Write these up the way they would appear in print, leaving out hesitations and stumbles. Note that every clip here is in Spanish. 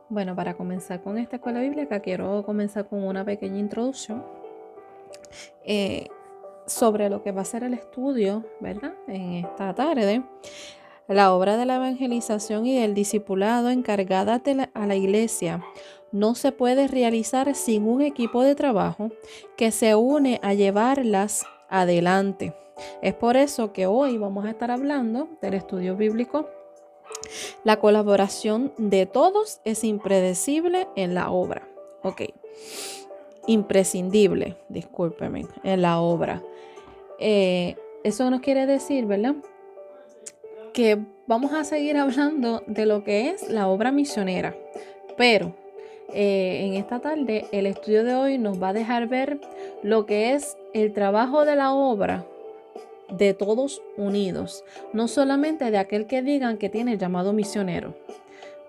Bueno, para comenzar con esta escuela bíblica, quiero comenzar con una pequeña introducción eh, sobre lo que va a ser el estudio, ¿verdad? En esta tarde, la obra de la evangelización y del discipulado encargada a la iglesia no se puede realizar sin un equipo de trabajo que se une a llevarlas adelante. Es por eso que hoy vamos a estar hablando del estudio bíblico. La colaboración de todos es impredecible en la obra. Ok. Imprescindible, discúlpeme, en la obra. Eso nos quiere decir, ¿verdad? Que vamos a seguir hablando de lo que es la obra misionera. Pero en esta tarde, el estudio de hoy nos va a dejar ver lo que es el trabajo de la obra de todos unidos, no solamente de aquel que digan que tiene el llamado misionero.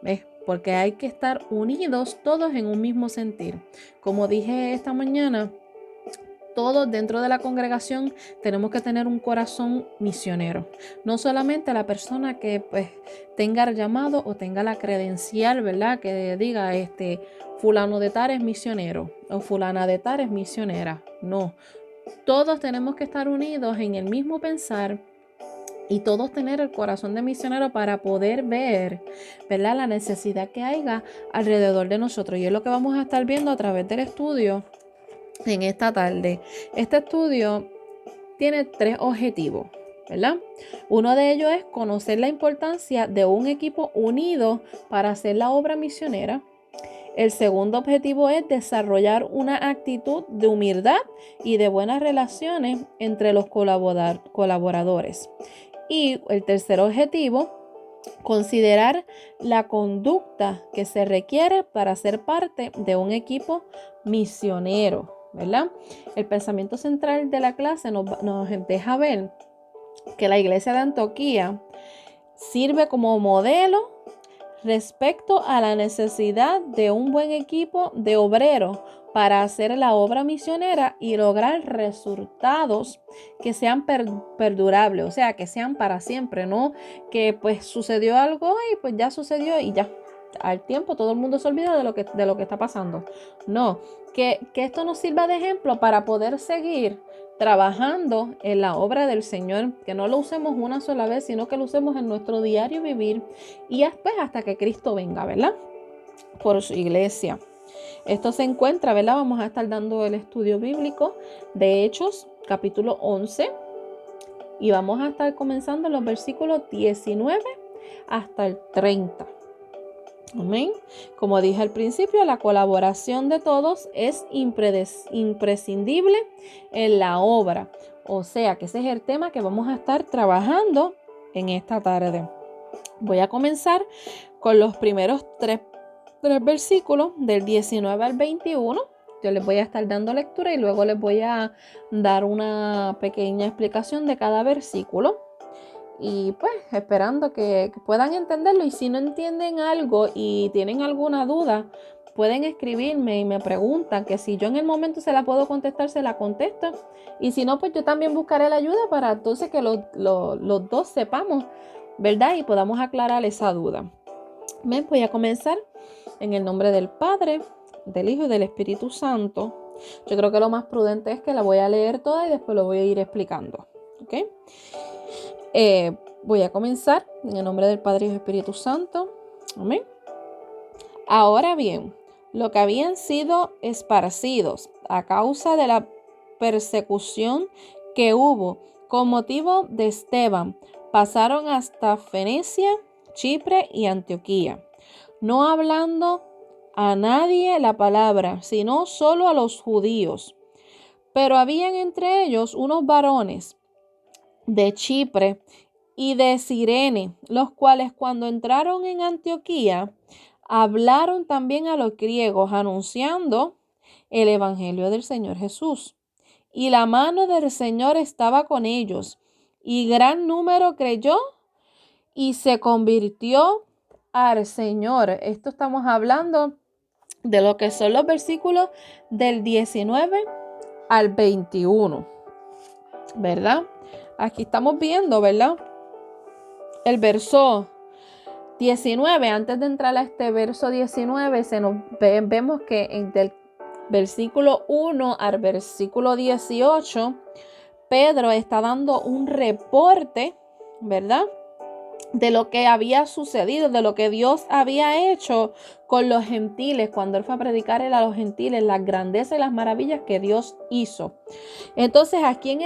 ¿Ves? Porque hay que estar unidos todos en un mismo sentir. Como dije esta mañana, todos dentro de la congregación tenemos que tener un corazón misionero. No solamente la persona que pues tenga el llamado o tenga la credencial, ¿verdad? Que diga fulano de tal es misionero o fulana de tal es misionera. No. Todos tenemos que estar unidos en el mismo pensar y todos tener el corazón de misionero para poder ver, ¿verdad?, la necesidad que haya alrededor de nosotros. Y es lo que vamos a estar viendo a través del estudio en esta tarde. Este estudio tiene 3 objetivos, ¿verdad? Uno de ellos es conocer la importancia de un equipo unido para hacer la obra misionera. El segundo objetivo es desarrollar una actitud de humildad y de buenas relaciones entre los colaboradores. Y el tercer objetivo, considerar la conducta que se requiere para ser parte de un equipo misionero, ¿verdad? El pensamiento central de la clase nos deja ver que la iglesia de Antioquía sirve como modelo respecto a la necesidad de un buen equipo de obreros para hacer la obra misionera y lograr resultados que sean perdurables, o sea, que sean para siempre, no que pues sucedió algo y pues ya sucedió y ya. Al tiempo todo el mundo se olvida de lo que está pasando. No, que esto nos sirva de ejemplo para poder seguir trabajando en la obra del Señor, que no lo usemos una sola vez, sino que lo usemos en nuestro diario vivir y después hasta que Cristo venga, ¿verdad? Por su iglesia. Esto se encuentra, ¿verdad? Vamos a estar dando el estudio bíblico de Hechos, capítulo 11, y vamos a estar comenzando los versículos 19 hasta el 30. Amén. Como dije al principio, la colaboración de todos es imprescindible en la obra. O sea, que ese es el tema que vamos a estar trabajando en esta tarde. Voy a comenzar con los primeros tres versículos del 19 al 21. Yo les voy a estar dando lectura y luego les voy a dar una pequeña explicación de cada versículo. Y pues esperando que puedan entenderlo, y si no entienden algo y tienen alguna duda, pueden escribirme y me preguntan, que si yo en el momento se la puedo contestar, se la contesto, y si no, pues yo también buscaré la ayuda para entonces que los dos sepamos, ¿verdad? Y podamos aclarar esa duda. Bien, voy a comenzar en el nombre del Padre, del Hijo y del Espíritu Santo. Yo creo que lo más prudente es que la voy a leer toda y después lo voy a ir explicando, ¿ok? Voy a comenzar en el nombre del Padre y del Espíritu Santo. Amén. Ahora bien, lo que habían sido esparcidos a causa de la persecución que hubo con motivo de Esteban, pasaron hasta Fenicia, Chipre y Antioquía, no hablando a nadie la palabra, sino solo a los judíos. Pero habían entre ellos unos varones de Chipre y de Cirene, los cuales cuando entraron en Antioquía, hablaron también a los griegos, anunciando el evangelio del Señor Jesús. Y la mano del Señor estaba con ellos, y gran número creyó y se convirtió al Señor. Esto estamos hablando de lo que son los versículos del 19 al 21, ¿verdad? Aquí estamos viendo, ¿verdad? El verso 19, antes de entrar a este verso 19, vemos que del versículo 1 al versículo 18, Pedro está dando un reporte, ¿verdad?, de lo que había sucedido, de lo que Dios había hecho con los gentiles, cuando él fue a predicar a los gentiles las grandezas y las maravillas que Dios hizo. Entonces, aquí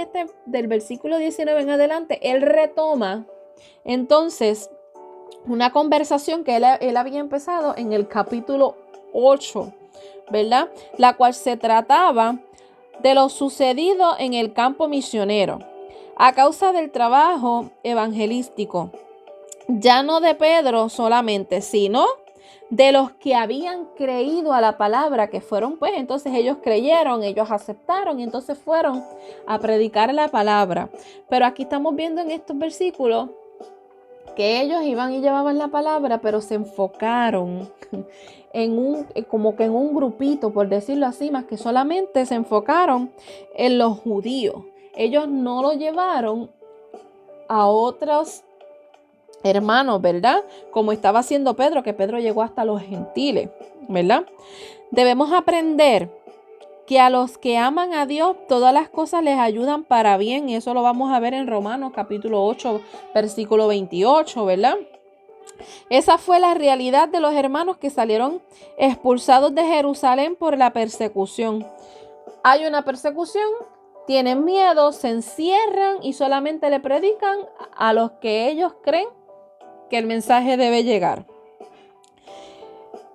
del versículo 19 en adelante, él retoma entonces una conversación que él había empezado en el capítulo 8, ¿verdad?, la cual se trataba de lo sucedido en el campo misionero a causa del trabajo evangelístico, ya no de Pedro solamente, sino de los que habían creído a la palabra, que fueron, pues entonces ellos creyeron, ellos aceptaron y entonces fueron a predicar la palabra. Pero aquí estamos viendo en estos versículos que ellos iban y llevaban la palabra, pero se enfocaron como que en un grupito, por decirlo así, más que solamente se enfocaron en los judíos. Ellos no lo llevaron a otros hermanos, ¿verdad?, como estaba haciendo Pedro, que Pedro llegó hasta los gentiles, ¿verdad? Debemos aprender que a los que aman a Dios, todas las cosas les ayudan para bien, y eso lo vamos a ver en Romanos capítulo 8, versículo 28, ¿verdad? Esa fue la realidad de los hermanos que salieron expulsados de Jerusalén por la persecución. Hay una persecución, tienen miedo, se encierran y solamente le predican a los que ellos creen que el mensaje debe llegar.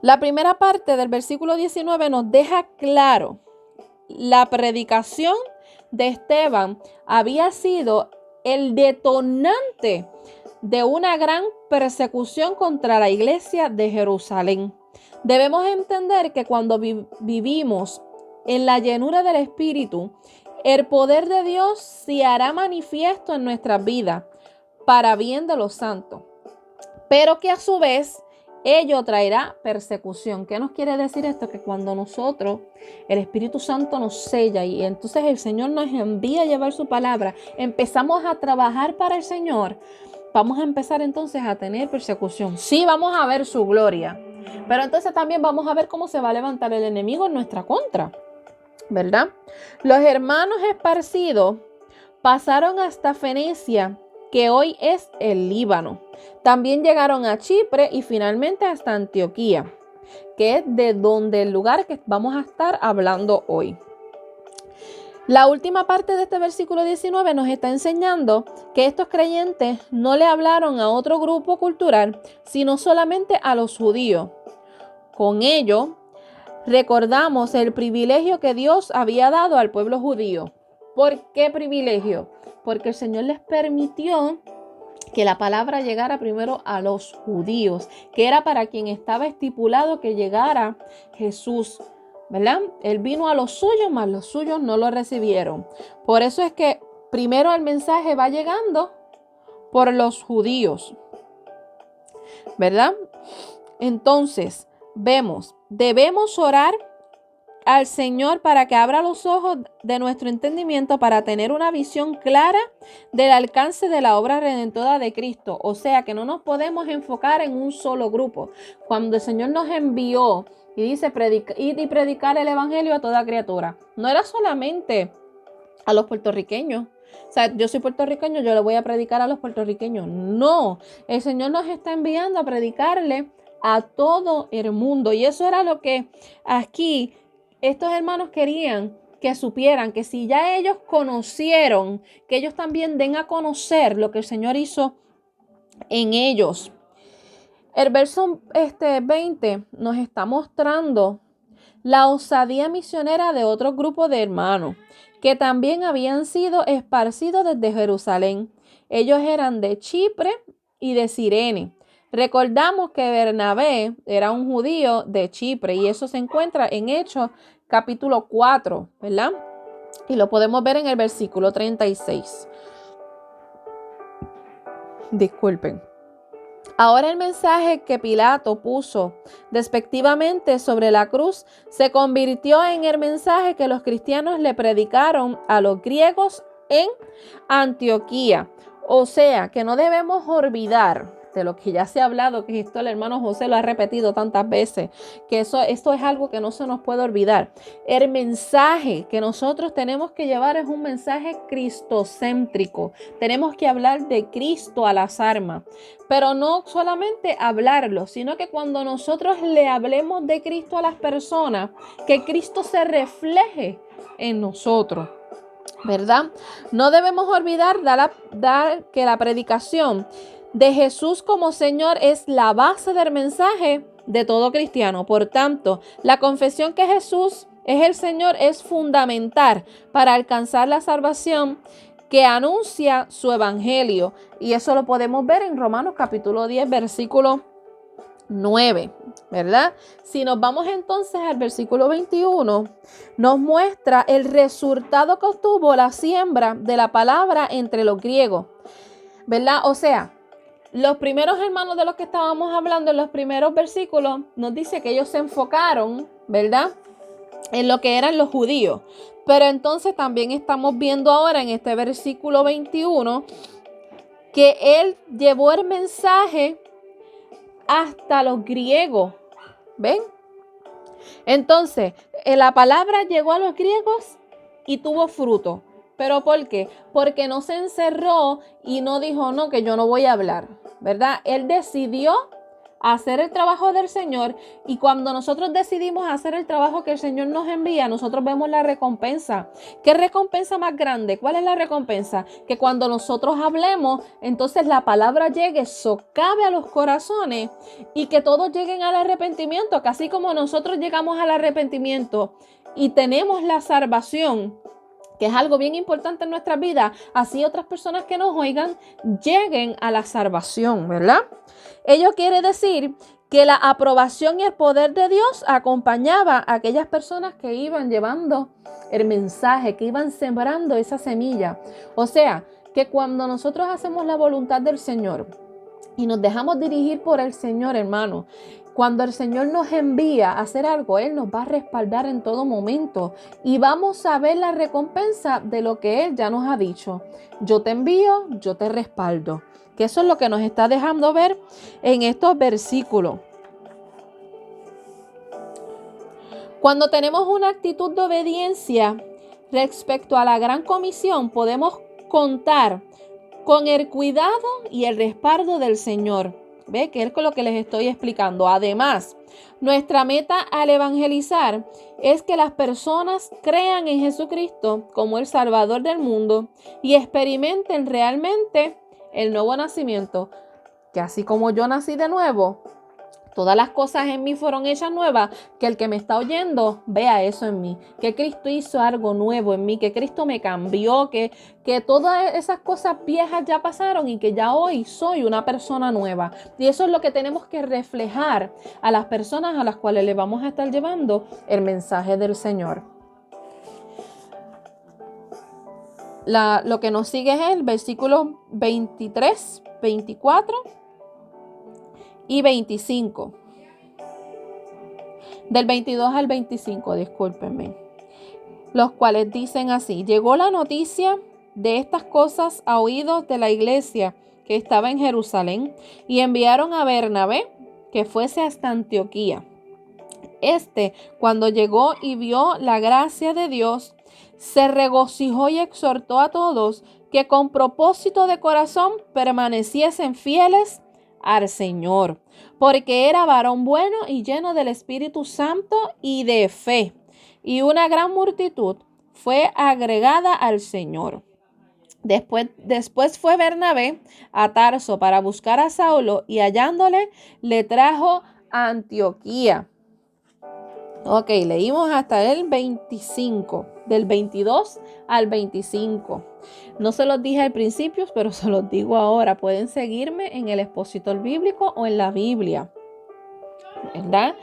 La primera parte del versículo 19 nos deja claro: la predicación de Esteban había sido el detonante de una gran persecución contra la iglesia de Jerusalén. Debemos entender que cuando vivimos en la llenura del Espíritu, el poder de Dios se hará manifiesto en nuestras vidas para bien de los santos, pero que a su vez ello traerá persecución. ¿Qué nos quiere decir esto? Que cuando nosotros, el Espíritu Santo nos sella y entonces el Señor nos envía a llevar su palabra, empezamos a trabajar para el Señor, vamos a empezar entonces a tener persecución. Sí, vamos a ver su gloria, pero entonces también vamos a ver cómo se va a levantar el enemigo en nuestra contra, ¿verdad? Los hermanos esparcidos pasaron hasta Fenicia, que hoy es el Líbano. También llegaron a Chipre y finalmente hasta Antioquía, que es de donde el lugar que vamos a estar hablando hoy. La última parte de este versículo 19 nos está enseñando que estos creyentes no le hablaron a otro grupo cultural, sino solamente a los judíos. Con ello, recordamos el privilegio que Dios había dado al pueblo judío. ¿Por qué privilegio? Porque el Señor les permitió que la palabra llegara primero a los judíos, que era para quien estaba estipulado que llegara Jesús, ¿verdad? Él vino a los suyos, mas los suyos no lo recibieron. Por eso es que primero el mensaje va llegando por los judíos, ¿verdad? Entonces, debemos orar al Señor para que abra los ojos de nuestro entendimiento para tener una visión clara del alcance de la obra redentora de Cristo. O sea, que no nos podemos enfocar en un solo grupo. Cuando el Señor nos envió y dice ir y predicar el evangelio a toda criatura, no era solamente a los puertorriqueños. O sea, yo soy puertorriqueño, yo le voy a predicar a los puertorriqueños. No, el Señor nos está enviando a predicarle a todo el mundo. Y eso era lo que aquí estos hermanos querían que supieran, que si ya ellos conocieron, que ellos también den a conocer lo que el Señor hizo en ellos. El verso 20 nos está mostrando la osadía misionera de otro grupo de hermanos que también habían sido esparcidos desde Jerusalén. Ellos eran de Chipre y de Cirene. Recordamos que Bernabé era un judío de Chipre y eso se encuentra en Hechos capítulo 4, ¿verdad? Y lo podemos ver en el versículo 36. Disculpen. Ahora el mensaje que Pilato puso despectivamente sobre la cruz se convirtió en el mensaje que los cristianos le predicaron a los griegos en Antioquía. O sea, que no debemos olvidar, de lo que ya se ha hablado, que esto el hermano José lo ha repetido tantas veces, que esto es algo que no se nos puede olvidar. El mensaje que nosotros tenemos que llevar es un mensaje cristocéntrico. Tenemos que hablar de Cristo a las almas, pero no solamente hablarlo, sino que cuando nosotros le hablemos de Cristo a las personas, que Cristo se refleje en nosotros, ¿verdad? No debemos olvidar que la predicación de Jesús como Señor es la base del mensaje de todo cristiano. Por tanto, la confesión que Jesús es el Señor es fundamental para alcanzar la salvación que anuncia su evangelio. Y eso lo podemos ver en Romanos capítulo 10, versículo 9, ¿verdad? Si nos vamos entonces al versículo 21, nos muestra el resultado que obtuvo la siembra de la palabra entre los griegos, ¿verdad? O sea, los primeros hermanos de los que estábamos hablando en los primeros versículos nos dice que ellos se enfocaron, ¿verdad?, en lo que eran los judíos. Pero entonces también estamos viendo ahora en este versículo 21 que él llevó el mensaje hasta los griegos. ¿Ven? Entonces, la palabra llegó a los griegos y tuvo fruto. ¿Pero por qué? Porque no se encerró y no dijo, no, que yo no voy a hablar, ¿verdad? Él decidió hacer el trabajo del Señor, y cuando nosotros decidimos hacer el trabajo que el Señor nos envía, nosotros vemos la recompensa. ¿Qué recompensa más grande? ¿Cuál es la recompensa? Que cuando nosotros hablemos, entonces la palabra llegue, socave a los corazones y que todos lleguen al arrepentimiento, que así como nosotros llegamos al arrepentimiento y tenemos la salvación, que es algo bien importante en nuestra vida, así otras personas que nos oigan lleguen a la salvación, ¿verdad? Ello quiere decir que la aprobación y el poder de Dios acompañaba a aquellas personas que iban llevando el mensaje, que iban sembrando esa semilla. O sea, que cuando nosotros hacemos la voluntad del Señor y nos dejamos dirigir por el Señor, hermano, cuando el Señor nos envía a hacer algo, Él nos va a respaldar en todo momento y vamos a ver la recompensa de lo que Él ya nos ha dicho. Yo te envío, yo te respaldo. Que eso es lo que nos está dejando ver en estos versículos. Cuando tenemos una actitud de obediencia respecto a la gran comisión, podemos contar con el cuidado y el respaldo del Señor. ¿Ve? Que es lo que les estoy explicando. Además, nuestra meta al evangelizar es que las personas crean en Jesucristo como el Salvador del mundo y experimenten realmente el nuevo nacimiento, que así como yo nací de nuevo, todas las cosas en mí fueron hechas nuevas, que el que me está oyendo vea eso en mí, que Cristo hizo algo nuevo en mí, que Cristo me cambió, que todas esas cosas viejas ya pasaron y que ya hoy soy una persona nueva. Y eso es lo que tenemos que reflejar a las personas a las cuales le vamos a estar llevando el mensaje del Señor. Lo que nos sigue es el versículo 23, 24 y 25. Del 22 al 25, discúlpenme. Los cuales dicen así: llegó la noticia de estas cosas a oídos de la iglesia que estaba en Jerusalén, y enviaron a Bernabé que fuese hasta Antioquía. Cuando llegó y vio la gracia de Dios, se regocijó y exhortó a todos que con propósito de corazón permaneciesen fieles al Señor, porque era varón bueno y lleno del Espíritu Santo y de fe, y una gran multitud fue agregada al Señor. Después fue Bernabé a Tarso para buscar a Saulo, y hallándole le trajo a Antioquía. Ok, leímos hasta el 25, del 22 al 25. No se los dije al principio, pero se los digo ahora. Pueden seguirme en el expositor bíblico o en la Biblia, ¿verdad?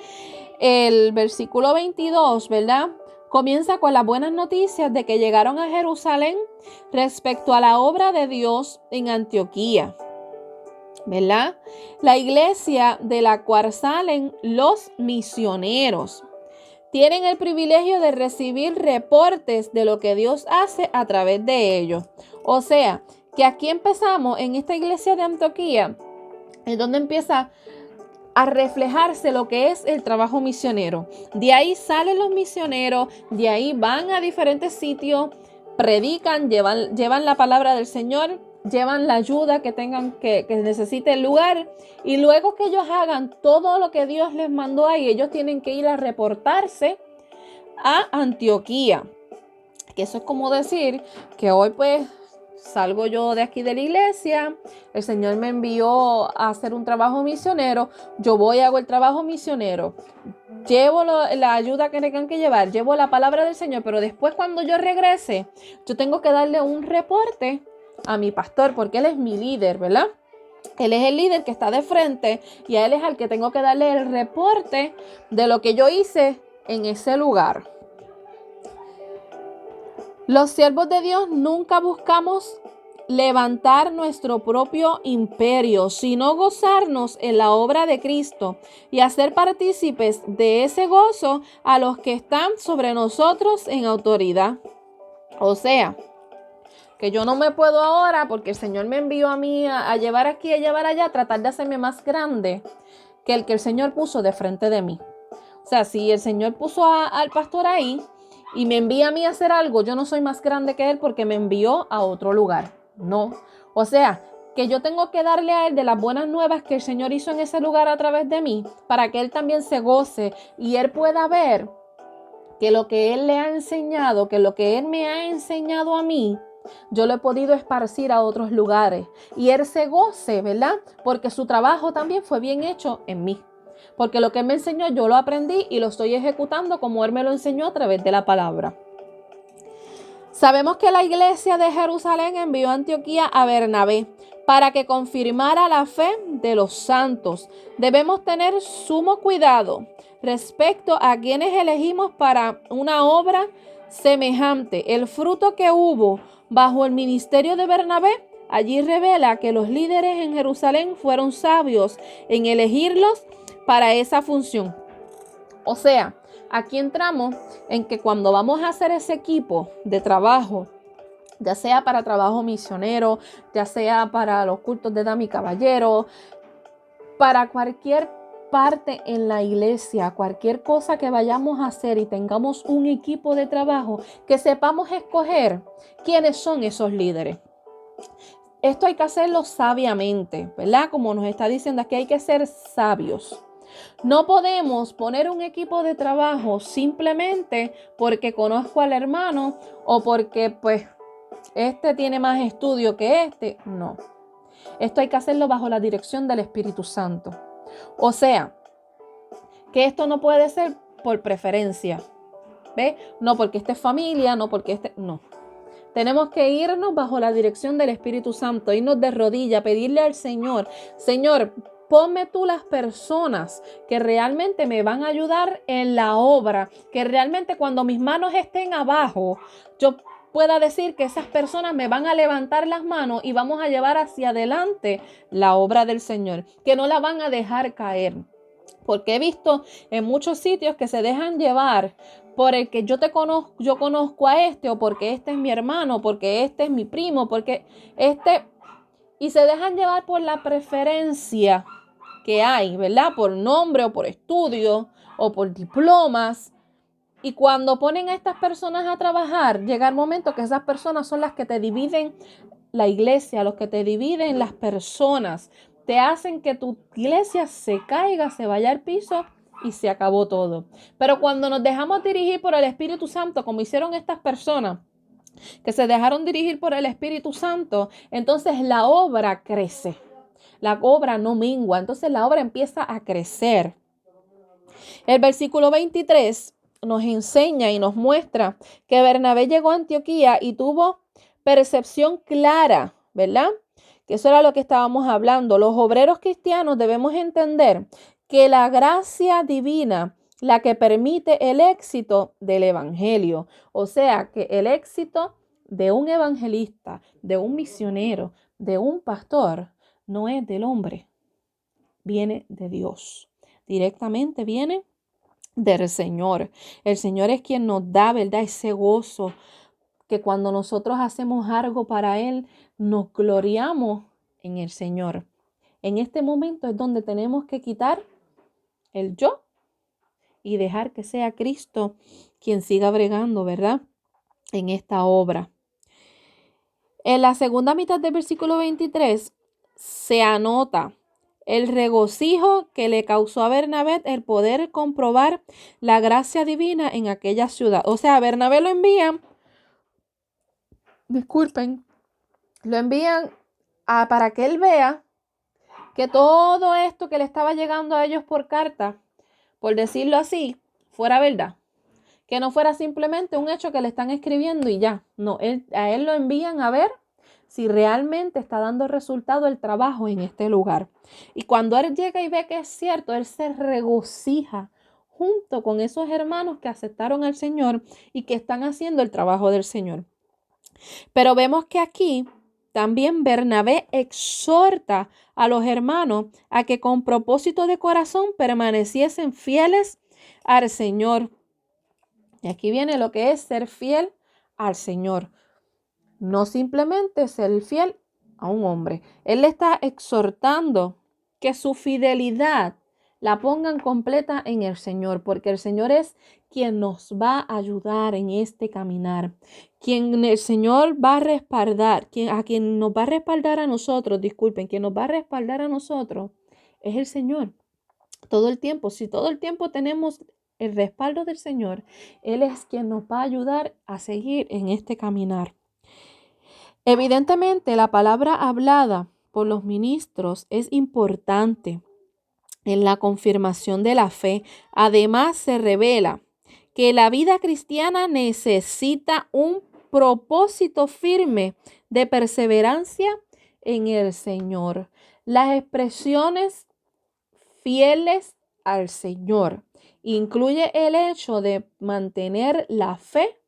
El versículo 22, ¿verdad?, comienza con las buenas noticias de que llegaron a Jerusalén respecto a la obra de Dios en Antioquía, ¿verdad? La iglesia de la cual salen los misioneros tienen el privilegio de recibir reportes de lo que Dios hace a través de ellos. O sea, que aquí empezamos en esta iglesia de Antioquía. es donde empieza a reflejarse lo que es el trabajo misionero. De ahí salen los misioneros, de ahí van a diferentes sitios, predican, llevan la palabra del Señor, llevan la ayuda que tengan, que necesite el lugar, y luego que ellos hagan todo lo que Dios les mandó ahí, ellos tienen que ir a reportarse a Antioquía. Que eso es como decir que hoy pues salgo yo de aquí de la iglesia, el Señor me envió a hacer un trabajo misionero, yo voy y hago el trabajo misionero, llevo la ayuda que tengan que llevar, llevo la palabra del Señor, pero después cuando yo regrese, yo tengo que darle un reporte a mi pastor, porque él es mi líder, ¿verdad? Él es el líder que está de frente y a él es al que tengo que darle el reporte de lo que yo hice en ese lugar. Los siervos de Dios nunca buscamos levantar nuestro propio imperio, sino gozarnos en la obra de Cristo y hacer partícipes de ese gozo a los que están sobre nosotros en autoridad. O sea, que yo no me puedo ahora, porque el Señor me envió a mí a llevar aquí, a llevar allá, a tratar de hacerme más grande que el Señor puso de frente de mí. O sea, si el Señor puso al pastor ahí y me envía a mí a hacer algo, yo no soy más grande que él porque me envió a otro lugar. No. O sea, que yo tengo que darle a él de las buenas nuevas que el Señor hizo en ese lugar a través de mí, para que él también se goce y él pueda ver que lo que él le ha enseñado, que lo que él me ha enseñado a mí, yo lo he podido esparcir a otros lugares. Y él se goce, ¿verdad? Porque su trabajo también fue bien hecho en mí. Porque lo que él me enseñó yo lo aprendí y lo estoy ejecutando como él me lo enseñó a través de la palabra. Sabemos que la iglesia de Jerusalén envió a Antioquía a Bernabé para que confirmara la fe de los santos. Debemos tener sumo cuidado respecto a quienes elegimos para una obra semejante. El fruto que hubo bajo el ministerio de Bernabé allí revela que los líderes en Jerusalén fueron sabios en elegirlos para esa función. O sea, aquí entramos en que cuando vamos a hacer ese equipo de trabajo, ya sea para trabajo misionero, ya sea para los cultos de dama y caballero, para cualquier parte en la iglesia, cualquier cosa que vayamos a hacer y tengamos un equipo de trabajo, que sepamos escoger quiénes son esos líderes. Esto hay que hacerlo sabiamente, ¿verdad? Como nos está diciendo aquí, hay que ser sabios. No podemos poner un equipo de trabajo simplemente porque conozco al hermano o porque pues este tiene más estudio que este. No. Esto hay que hacerlo bajo la dirección del Espíritu Santo. O sea, que esto no puede ser por preferencia. ¿Ve? No porque este es familia, no porque este... No. Tenemos que irnos bajo la dirección del Espíritu Santo, irnos de rodillas, pedirle al Señor, Señor, ponme tú las personas que realmente me van a ayudar en la obra, que realmente cuando mis manos estén abajo, yo pueda decir que esas personas me van a levantar las manos y vamos a llevar hacia adelante la obra del Señor, que no la van a dejar caer. Porque he visto en muchos sitios que se dejan llevar por el que yo conozco a este, o porque este es mi hermano, porque este es mi primo, porque este... Y se dejan llevar por la preferencia que hay, ¿verdad? Por nombre o por estudio o por diplomas. Y cuando ponen a estas personas a trabajar, llega el momento que esas personas son las que te dividen la iglesia, los que te dividen las personas. Te hacen que tu iglesia se caiga, se vaya al piso y se acabó todo. Pero cuando nos dejamos dirigir por el Espíritu Santo, como hicieron estas personas, que se dejaron dirigir por el Espíritu Santo, entonces la obra crece. La obra no mengua, entonces la obra empieza a crecer. El versículo 23 nos enseña y nos muestra que Bernabé llegó a Antioquía y tuvo percepción clara, ¿verdad? Que eso era lo que estábamos hablando. Los obreros cristianos debemos entender que la gracia divina, la que permite el éxito del evangelio, o sea, que el éxito de un evangelista, de un misionero, de un pastor, no es del hombre, viene de Dios. Directamente viene del Señor. El Señor es quien nos da, ¿verdad? Ese gozo que cuando nosotros hacemos algo para Él, nos gloriamos en el Señor. En este momento es donde tenemos que quitar el yo y dejar que sea Cristo quien siga bregando, ¿verdad? En esta obra. En la segunda mitad del versículo 23 se anota el regocijo que le causó a Bernabé el poder comprobar la gracia divina en aquella ciudad. O sea, a Bernabé lo envían, para que él vea que todo esto que le estaba llegando a ellos por carta, por decirlo así, fuera verdad. Que no fuera simplemente un hecho que le están escribiendo y ya. No, a él lo envían a ver si realmente está dando resultado el trabajo en este lugar. Y cuando él llega y ve que es cierto, él se regocija junto con esos hermanos que aceptaron al Señor y que están haciendo el trabajo del Señor. Pero vemos que aquí también Bernabé exhorta a los hermanos a que con propósito de corazón permaneciesen fieles al Señor. Y aquí viene lo que es ser fiel al Señor. No simplemente ser fiel a un hombre. Él le está exhortando que su fidelidad la pongan completa en el Señor, porque el Señor es quien nos va a ayudar en este caminar, quien el Señor va a respaldar, quien nos va a respaldar a nosotros, quien nos va a respaldar a nosotros es el Señor. Todo el tiempo, si todo el tiempo tenemos el respaldo del Señor, Él es quien nos va a ayudar a seguir en este caminar. Evidentemente, la palabra hablada por los ministros es importante en la confirmación de la fe. Además, se revela que la vida cristiana necesita un propósito firme de perseverancia en el Señor. Las expresiones fieles al Señor incluye el hecho de mantener la fe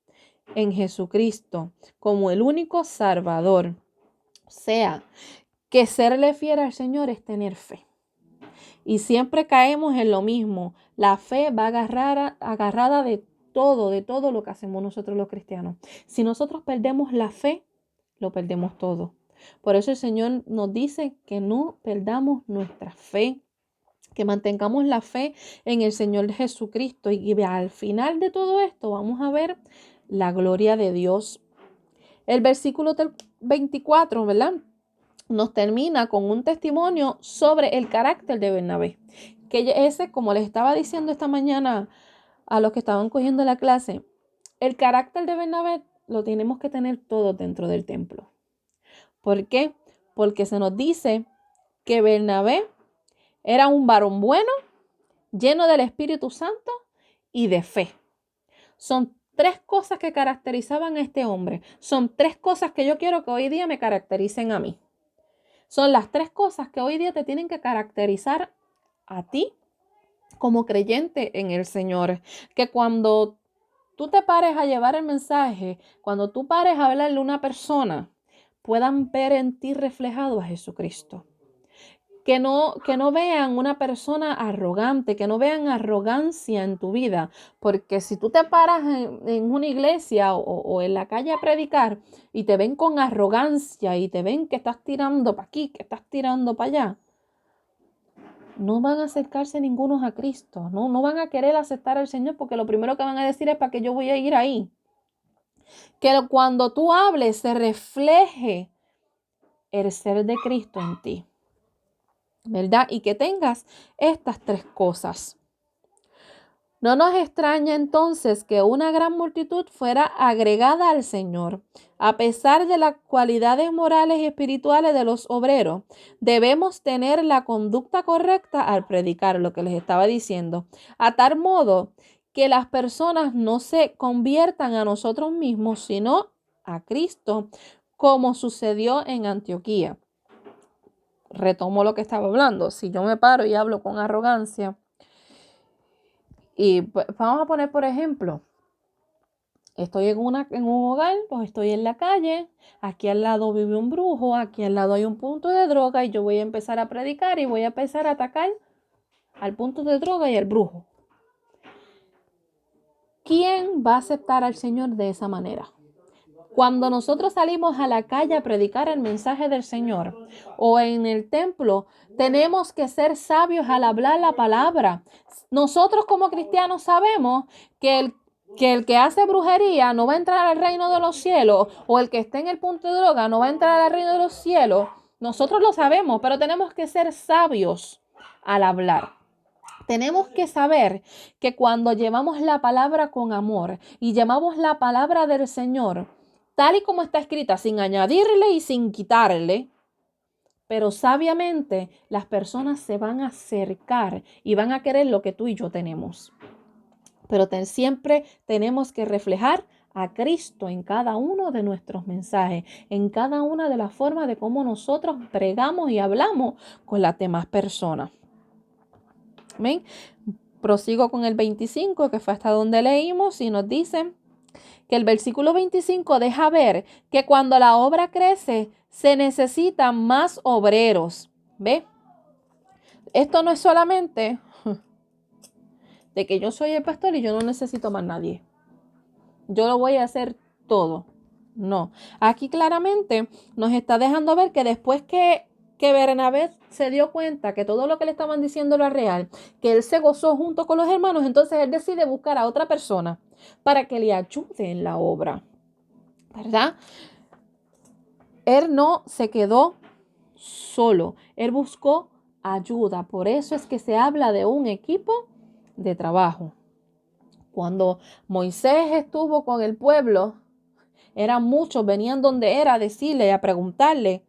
en Jesucristo como el único Salvador. O sea, que serle fiel al Señor es tener fe. Y siempre caemos en lo mismo. La fe va agarrada de todo lo que hacemos nosotros los cristianos. Si nosotros perdemos la fe, lo perdemos todo. Por eso el Señor nos dice que no perdamos nuestra fe, que mantengamos la fe en el Señor Jesucristo. Y al final de todo esto vamos a ver la gloria de Dios. El versículo 24, ¿verdad? Nos termina con un testimonio sobre el carácter de Bernabé. Que ese, como les estaba diciendo esta mañana a los que estaban cogiendo la clase, el carácter de Bernabé lo tenemos que tener todos dentro del templo. ¿Por qué? Porque se nos dice que Bernabé era un varón bueno, lleno del Espíritu Santo y de fe. Son 3 cosas que caracterizaban a este hombre. Son 3 cosas que yo quiero que hoy día me caractericen a mí. Son las 3 cosas que hoy día te tienen que caracterizar a ti como creyente en el Señor. Que cuando tú te pares a llevar el mensaje, cuando tú pares a hablarle a una persona, puedan ver en ti reflejado a Jesucristo. Que no vean una persona arrogante, que no vean arrogancia en tu vida, porque si tú te paras en una iglesia o en la calle a predicar y te ven con arrogancia y te ven que estás tirando para aquí, que estás tirando para allá, no van a acercarse ninguno a Cristo, no van a querer aceptar al Señor, porque lo primero que van a decir es: ¿para qué yo voy a ir ahí? Que cuando tú hables se refleje el ser de Cristo en ti, ¿verdad? Y que tengas estas 3 cosas. No nos extraña entonces que una gran multitud fuera agregada al Señor. A pesar de las cualidades morales y espirituales de los obreros, debemos tener la conducta correcta al predicar, lo que les estaba diciendo, a tal modo que las personas no se conviertan a nosotros mismos, sino a Cristo, como sucedió en Antioquía. Retomo lo que estaba hablando. Si yo me paro y hablo con arrogancia, y vamos a poner, por ejemplo, estoy en un hogar, pues estoy en la calle, aquí al lado vive un brujo, aquí al lado hay un punto de droga y yo voy a empezar a predicar y voy a empezar a atacar al punto de droga y al brujo. ¿Quién va a aceptar al Señor de esa manera? Cuando nosotros salimos a la calle a predicar el mensaje del Señor o en el templo, tenemos que ser sabios al hablar la palabra. Nosotros como cristianos sabemos que el que hace brujería no va a entrar al reino de los cielos, o el que esté en el punto de droga no va a entrar al reino de los cielos. Nosotros lo sabemos, pero tenemos que ser sabios al hablar. Tenemos que saber que cuando llevamos la palabra con amor y llevamos la palabra del Señor, tal y como está escrita, sin añadirle y sin quitarle, pero sabiamente las personas se van a acercar y van a querer lo que tú y yo tenemos. Pero siempre tenemos que reflejar a Cristo en cada uno de nuestros mensajes, en cada una de las formas de cómo nosotros pregamos y hablamos con las demás personas. ¿Ven? Prosigo con el 25, que fue hasta donde leímos, y nos dice que el versículo 25 deja ver que cuando la obra crece, se necesitan más obreros. ¿Ve? Esto no es solamente de que yo soy el pastor y yo no necesito más nadie. Yo lo voy a hacer todo. No. Aquí claramente nos está dejando ver que después que Bernabé se dio cuenta que todo lo que le estaban diciendo era real, que él se gozó junto con los hermanos, entonces él decide buscar a otra persona para que le ayude en la obra. ¿Verdad? Él no se quedó solo. Él buscó ayuda. Por eso es que se habla de un equipo de trabajo. Cuando Moisés estuvo con el pueblo, eran muchos, venían donde era a decirle, a preguntarle,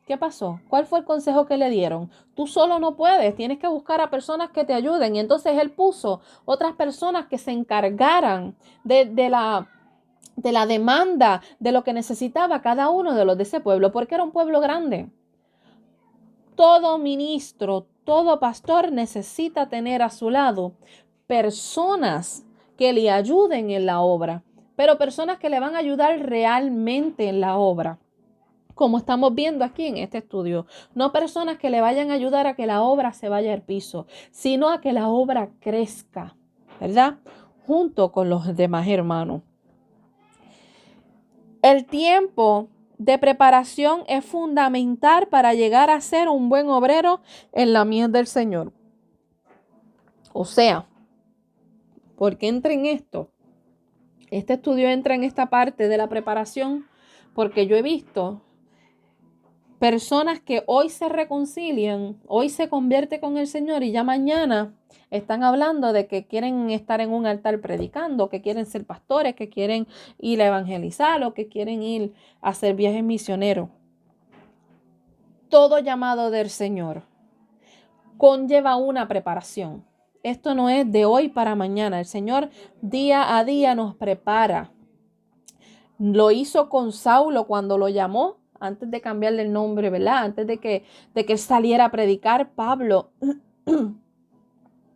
¿qué pasó? ¿Cuál fue el consejo que le dieron? Tú solo no puedes, tienes que buscar a personas que te ayuden. Y entonces él puso otras personas que se encargaran de la demanda, de lo que necesitaba cada uno de los de ese pueblo, porque era un pueblo grande. Todo ministro, todo pastor necesita tener a su lado personas que le ayuden en la obra, pero personas que le van a ayudar realmente en la obra, como estamos viendo aquí en este estudio. No personas que le vayan a ayudar a que la obra se vaya al piso, sino a que la obra crezca, ¿verdad? Junto con los demás hermanos. El tiempo de preparación es fundamental para llegar a ser un buen obrero en la mies del Señor. O sea, ¿por qué entra en esto? Este estudio entra en esta parte de la preparación porque yo he visto personas que hoy se reconcilian, hoy se convierten con el Señor y ya mañana están hablando de que quieren estar en un altar predicando, que quieren ser pastores, que quieren ir a evangelizar o que quieren ir a hacer viajes misioneros. Todo llamado del Señor conlleva una preparación. Esto no es de hoy para mañana. El Señor día a día nos prepara. Lo hizo con Saulo cuando lo llamó, antes de cambiarle el nombre, ¿verdad? Antes de que él saliera a predicar, Pablo